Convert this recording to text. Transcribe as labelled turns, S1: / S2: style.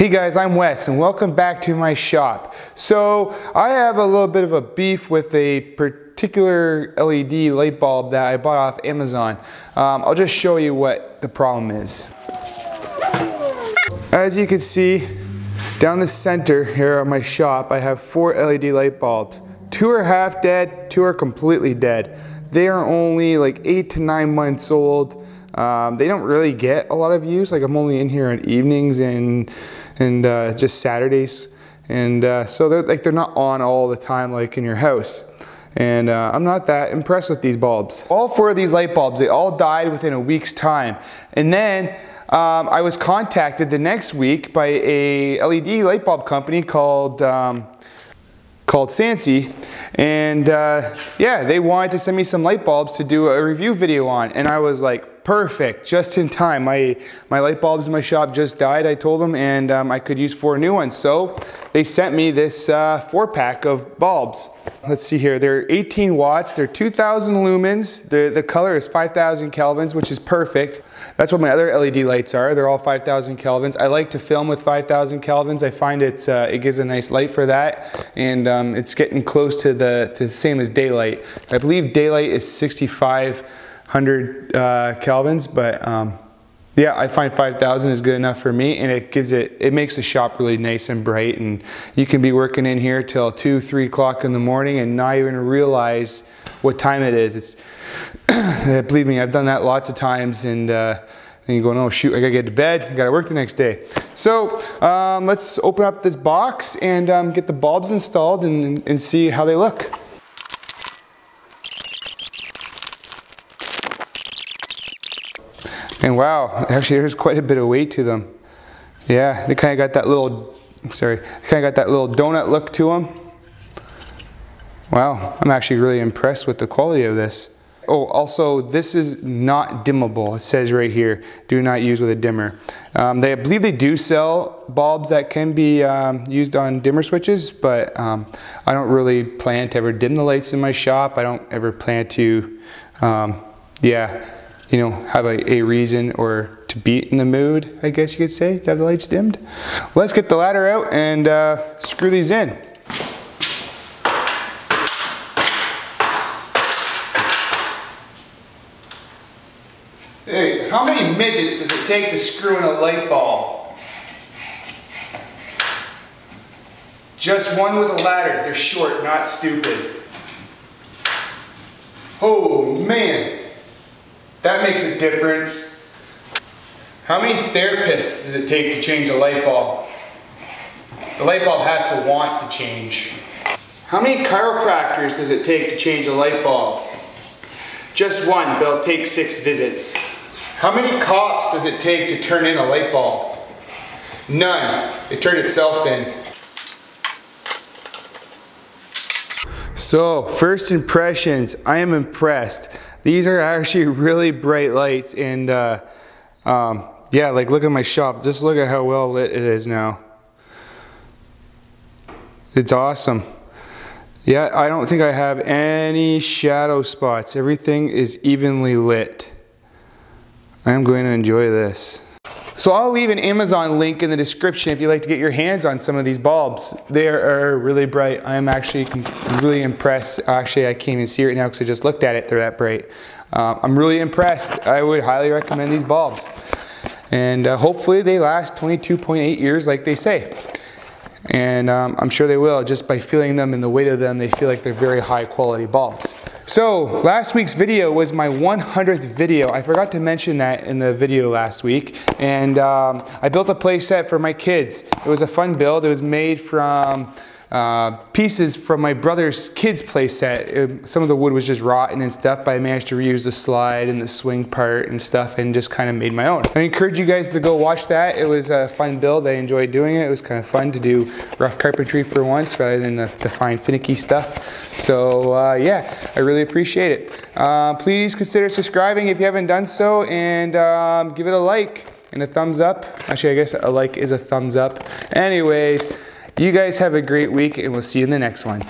S1: Hey guys, I'm Wes and welcome back to my shop. So I have a little bit of a beef with a particular LED light bulb that I bought off Amazon. I'll just show you what the problem is. As you can see, down the center here at my shop, I have 4 LED light bulbs. 2 are half dead, 2 are completely dead. They are only like 8 to 9 months old. They don't really get a lot of use. Like I'm only in here on evenings and just Saturdays, and so they're not on all the time like in your house. And I'm not that impressed with these bulbs. All 4 of these light bulbs, they all died within a week's time. And then I was contacted the next week by a LED light bulb company called Sansi, and yeah, they wanted to send me some light bulbs to do a review video on, and I was like, perfect, just in time. My light bulbs in my shop just died, I told them, and I could use 4 new ones. So they sent me this 4-pack of bulbs. Let's see here, they're 18 watts, they're 2000 lumens, the color is 5000 kelvins, which is perfect. That's what my other LED lights are, they're all 5000 kelvins. I like to film with 5000 kelvins, I find it gives a nice light for that, and it's getting close to the same as daylight. I believe daylight is 6500 kelvins, but yeah, I find 5000 is good enough for me, and it makes the shop really nice and bright, and you can be working in here till 2, 3 o'clock in the morning and not even realize what time it is. Believe me, I've done that lots of times, and then you're going, oh shoot, I gotta get to bed, I gotta work the next day. So let's open up this box and get the bulbs installed and see how they look. And wow, actually there's quite a bit of weight to them. Yeah, they kind of got that little, donut look to them. Wow, I'm actually really impressed with the quality of this. Oh, also, this is not dimmable. It says right here, do not use with a dimmer. I believe they do sell bulbs that can be used on dimmer switches, but I don't really plan to ever dim the lights in my shop. I don't ever plan to, yeah, you know, have a reason or to be in the mood, I guess you could say, to have the lights dimmed. Let's get the ladder out and screw these in. Hey, how many midgets does it take to screw in a light bulb? Just one with a ladder. They're short, not stupid. Oh man. That makes a difference. How many therapists does it take to change a light bulb? The light bulb has to want to change. How many chiropractors does it take to change a light bulb? Just one, but it'll take 6 visits. How many cops does it take to turn in a light bulb? None. It turned itself in. So, first impressions, I am impressed. These are actually really bright lights, and yeah, like look at my shop. Just look at how well lit it is now. It's awesome. Yeah, I don't think I have any shadow spots. Everything is evenly lit. I am going to enjoy this. So I'll leave an Amazon link in the description if you'd like to get your hands on some of these bulbs. They are really bright. I am actually really impressed. Actually, I can't even see it right now because I just looked at it. They're that bright. I'm really impressed. I would highly recommend these bulbs. And hopefully they last 22.8 years like they say. And I'm sure they will. Just by feeling them and the weight of them, they feel like they're very high quality bulbs. So last week's video was my 100th video. I forgot to mention that in the video last week. And I built a play set for my kids. It was a fun build. It was made from pieces from my brother's kids play set. Some of the wood was just rotten and stuff, but I managed to reuse the slide and the swing part and stuff and just kind of made my own. I encourage you guys to go watch that. It was a fun build. I enjoyed doing it. It was kind of fun to do rough carpentry for once rather than the fine finicky stuff. So yeah, I really appreciate it. Please consider subscribing if you haven't done so, and give it a like and a thumbs up. Actually, I guess a like is a thumbs up. Anyways, you guys have a great week, and we'll see you in the next one.